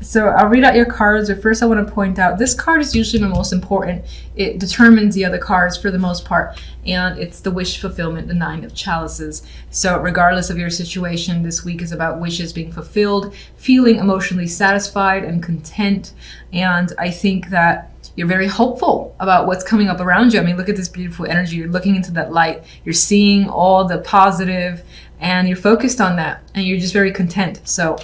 So I'll read out your cards, but first I want to point out this card is usually the most important. It determines the other cards for the most part, and it's the wish fulfillment, the Nine of Chalices. So regardless of your situation, this week is about wishes being fulfilled, feeling emotionally satisfied and content. And I think that you're very hopeful about what's coming up around you. I mean, look at this beautiful energy. You're looking into that light. You're seeing all the positive, and you're focused on that, and you're just very content. So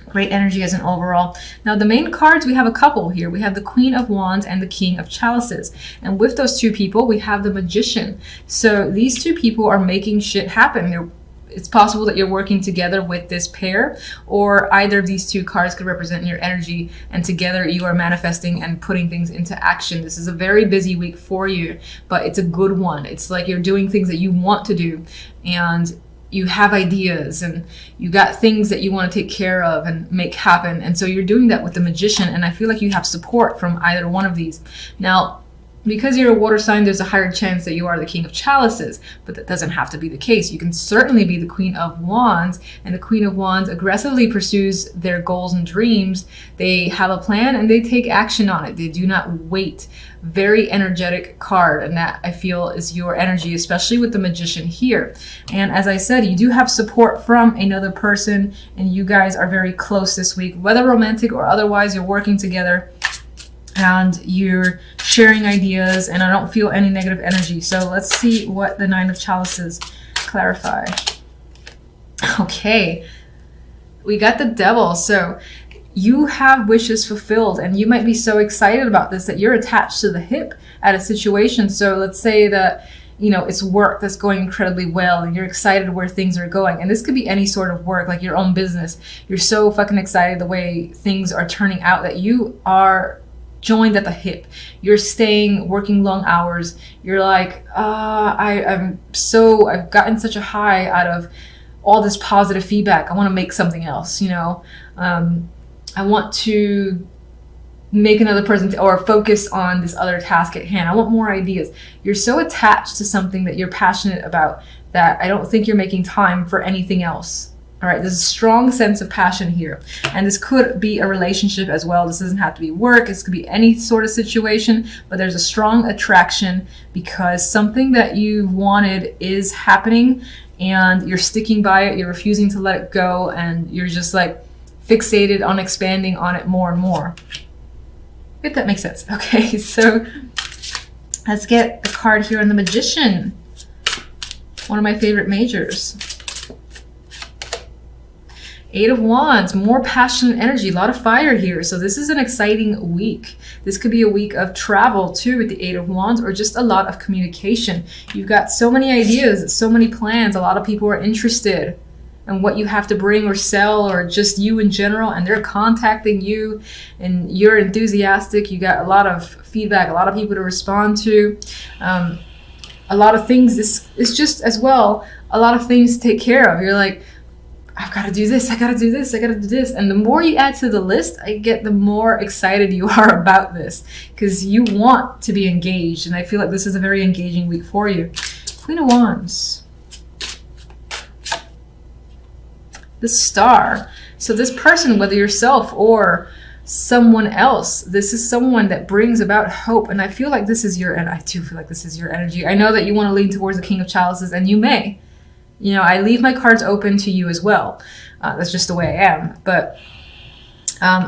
great energy as an overall. Now, the main cards, we have a couple here. We have the Queen of Wands and the King of Chalices. And with those two people, we have the Magician. So these two people are making shit happen. It's possible that you're working together with this pair, or either of these two cards could represent your energy, and together you are manifesting and putting things into action. This is a very busy week for you, but it's a good one. It's like you're doing things that you want to do, and you have ideas, and you got things that you want to take care of and make happen. And so you're doing that with the Magician, and I feel like you have support from either one of these. Now, because you're a water sign, there's a higher chance that you are the King of Chalices, but that doesn't have to be the case. You can certainly be the Queen of Wands, and the Queen of Wands aggressively pursues their goals and dreams. They have a plan and they take action on it. They do not wait. Very energetic card, and that I feel is your energy, especially with the Magician here. And as I said, you do have support from another person, and you guys are very close this week, whether romantic or otherwise. You're working together and you're sharing ideas, and I don't feel any negative energy. So let's see what the Nine of Chalices clarify. Okay, we got the Devil. So you have wishes fulfilled, and you might be so excited about this that you're attached to the hip at a situation. So let's say that, you know, it's work that's going incredibly well and you're excited where things are going. And this could be any sort of work, like your own business. You're so fucking excited the way things are turning out that you are joined at the hip. You're staying, working long hours. You're like, I've gotten such a high out of all this positive feedback. I want to make something else, you know. I want to make another person or focus on this other task at hand. I want more ideas. You're so attached to something that you're passionate about that I don't think you're making time for anything else. All right, there's a strong sense of passion here. And this could be a relationship as well. This doesn't have to be work. This could be any sort of situation, but there's a strong attraction because something that you wanted is happening and you're sticking by it. You're refusing to let it go, and you're just like fixated on expanding on it more and more. If that makes sense. Okay, so let's get the card here on the Magician. One of my favorite majors. Eight of Wands, more passion and energy, a lot of fire here. So this is an exciting week. This could be a week of travel too with the Eight of Wands, or just a lot of communication. You've got so many ideas, so many plans. A lot of people are interested in what you have to bring or sell, or just you in general, and they're contacting you and you're enthusiastic. You got a lot of feedback, a lot of people to respond to. A lot of things, this is just as well, a lot of things to take care of. You're like, I've got to do this, I got to do this, I got to do this. And the more you add to the list, I get the more excited you are about this, because you want to be engaged. And I feel like this is a very engaging week for you. Queen of Wands. The Star. So this person, whether yourself or someone else, this is someone that brings about hope. And I feel like this is your, and I do feel like this is your energy. I know that you want to lean towards the King of Chalices, and you may. You know, I leave my cards open to you as well. That's just the way I am. But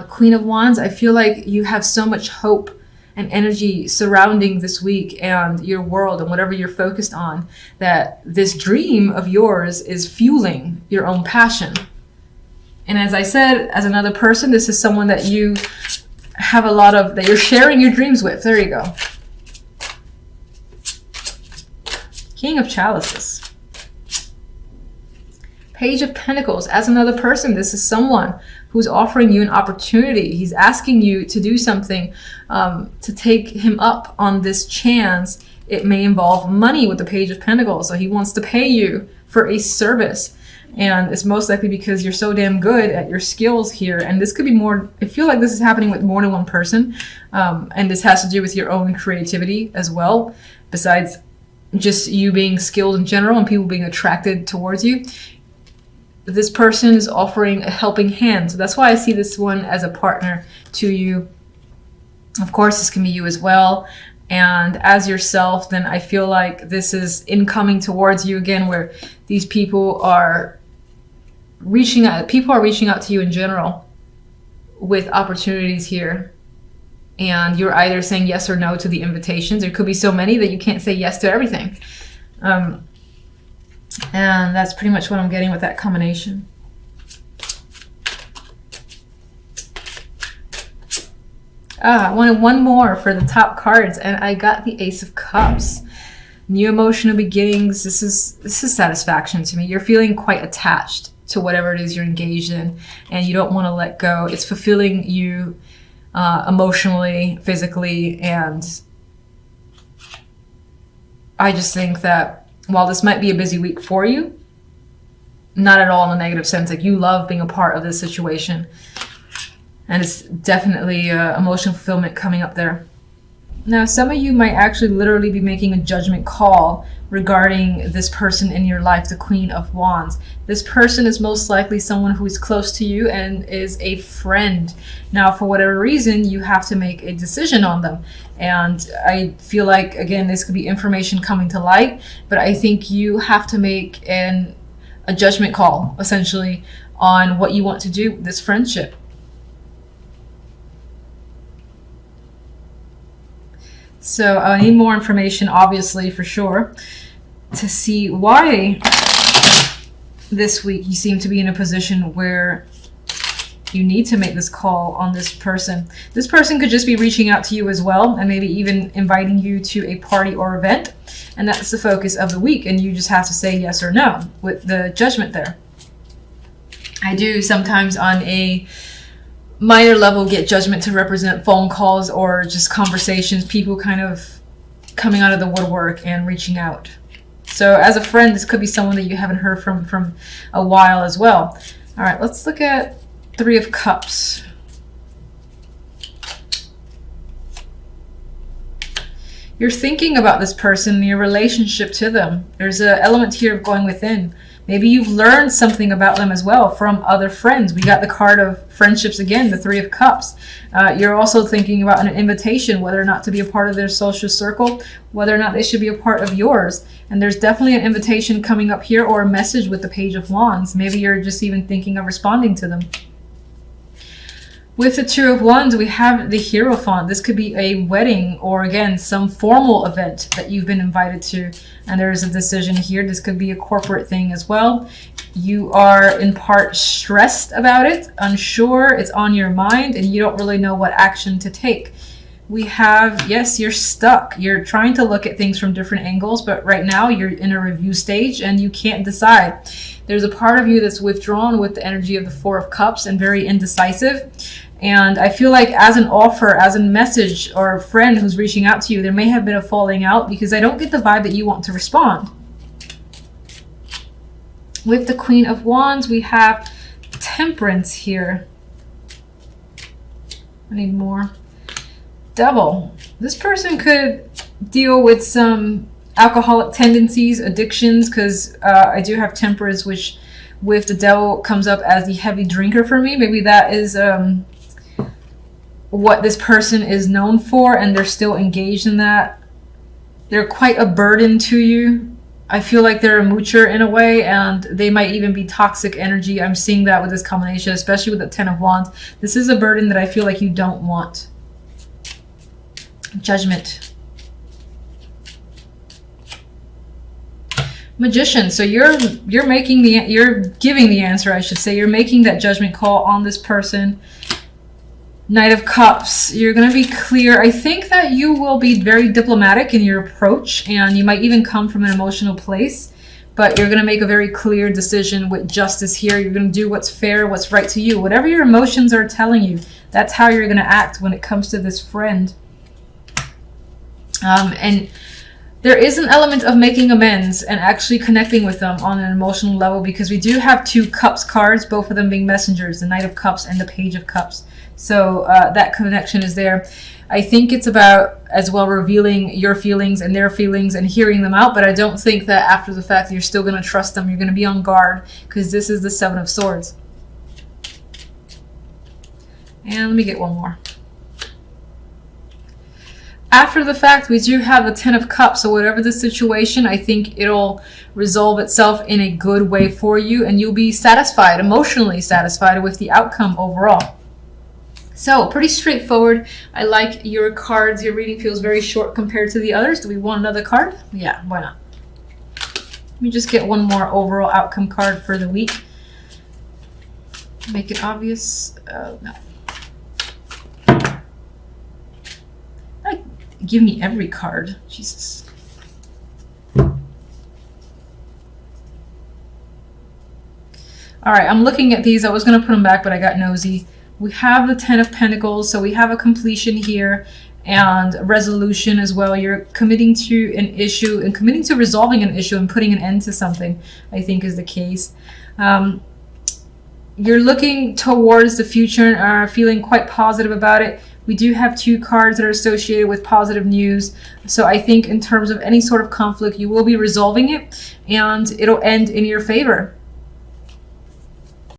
Queen of Wands, I feel like you have so much hope and energy surrounding this week and your world and whatever you're focused on, that this dream of yours is fueling your own passion. And as I said, as another person, this is someone that you have a lot of, that you're sharing your dreams with. There you go. King of Chalices. Page of Pentacles. As another person, this is someone who's offering you an opportunity. He's asking you to do something, to take him up on this chance. It may involve money with the Page of Pentacles. So he wants to pay you for a service. And it's most likely because you're so damn good at your skills here. And this could be more, I feel like this is happening with more than one person. And this has to do with your own creativity as well, besides just you being skilled in general and people being attracted towards you. this person is offering a helping hand. So that's why I see this one as a partner to you. Of course, this can be you as well. And as yourself, then I feel like this is incoming towards you again, where these people are reaching out. People are reaching out to you in general with opportunities here. And you're either saying yes or no to the invitations. There could be so many that you can't say yes to everything. And that's pretty much what I'm getting with that combination. I wanted one more for the top cards, and I got the Ace of Cups. New emotional beginnings. This is satisfaction to me. You're feeling quite attached to whatever it is you're engaged in, and you don't want to let go. It's fulfilling you emotionally, physically, and I just think that while this might be a busy week for you, not at all in a negative sense. Like, you love being a part of this situation. And it's definitely emotional fulfillment coming up there. Now, some of you might actually literally be making a judgment call regarding this person in your life, the Queen of Wands. This person is most likely someone who is close to you and is a friend. Now, for whatever reason, you have to make a decision on them. And I feel like, again, this could be information coming to light, but I think you have to make a judgment call, essentially, on what you want to do with this friendship. So I need more information, obviously, for sure, to see why this week you seem to be in a position where you need to make this call on this person. This person could just be reaching out to you as well, and maybe even inviting you to a party or event. And that's the focus of the week, and you just have to say yes or no with the judgment there. I do sometimes on a minor level get judgment to represent phone calls or just conversations, people kind of coming out of the woodwork and reaching out. So as a friend, this could be someone that you haven't heard from a while as well. All right, let's look at Three of Cups. You're thinking about this person, your relationship to them. There's an element here of going within. Maybe you've learned something about them as well from other friends. We got the card of friendships again, the Three of Cups. You're also thinking about an invitation, whether or not to be a part of their social circle, whether or not they should be a part of yours. And there's definitely an invitation coming up here, or a message with the Page of Wands. Maybe you're just even thinking of responding to them. With the Two of Wands, we have the Hierophant. This could be a wedding, or again, some formal event that you've been invited to. And there is a decision here. This could be a corporate thing as well. You are in part stressed about it, unsure, it's on your mind, and you don't really know what action to take. We have, yes, you're stuck. You're trying to look at things from different angles, but right now you're in a review stage and you can't decide. There's a part of you that's withdrawn with the energy of the Four of Cups and very indecisive. And I feel like as an offer, as a message, or a friend who's reaching out to you, there may have been a falling out because I don't get the vibe that you want to respond. With the Queen of Wands, we have Temperance here. I need more. Devil. This person could deal with some alcoholic tendencies, addictions, because I do have Temperance, which with the Devil comes up as the heavy drinker for me. Maybe that is what this person is known for, and they're still engaged in that. They're quite a burden to you. I feel like they're a moocher in a way, and they might even be toxic energy. I'm seeing that with this combination, especially with the Ten of Wands. This is a burden that I feel like you don't want. Judgment. Magician. So you're giving the answer, I should say. You're making that judgment call on this person. Knight of Cups. You're going to be clear. I think that you will be very diplomatic in your approach, and you might even come from an emotional place, but you're going to make a very clear decision with justice here. You're going to do what's fair, what's right to you. Whatever your emotions are telling you, that's how you're going to act when it comes to this friend. And There is an element of making amends and actually connecting with them on an emotional level, because we do have 2 Cups cards, both of them being messengers, the Knight of Cups and the Page of Cups. So that connection is there. I think it's about as well revealing your feelings and their feelings and hearing them out, but I don't think that after the fact you're still going to trust them. You're going to be on guard, because this is the 7 of Swords. And let me get one more. After the fact, we do have the 10 of Cups, so whatever the situation, I think it'll resolve itself in a good way for you, and you'll be satisfied, emotionally satisfied with the outcome overall. So, pretty straightforward. I like your cards. Your reading feels very short compared to the others. Do we want another card? Yeah, why not? Let me just get one more overall outcome card for the week. Make it obvious. No. Give me every card. Jesus. All right, I'm looking at these. I was going to put them back, but I got nosy. We have the 10 of Pentacles, so we have a completion here and a resolution as well. You're committing to an issue and committing to resolving an issue and putting an end to something, I think is the case. You're looking towards the future and are feeling quite positive about it. We do have 2 cards that are associated with positive news. So I think in terms of any sort of conflict, you will be resolving it and it'll end in your favor.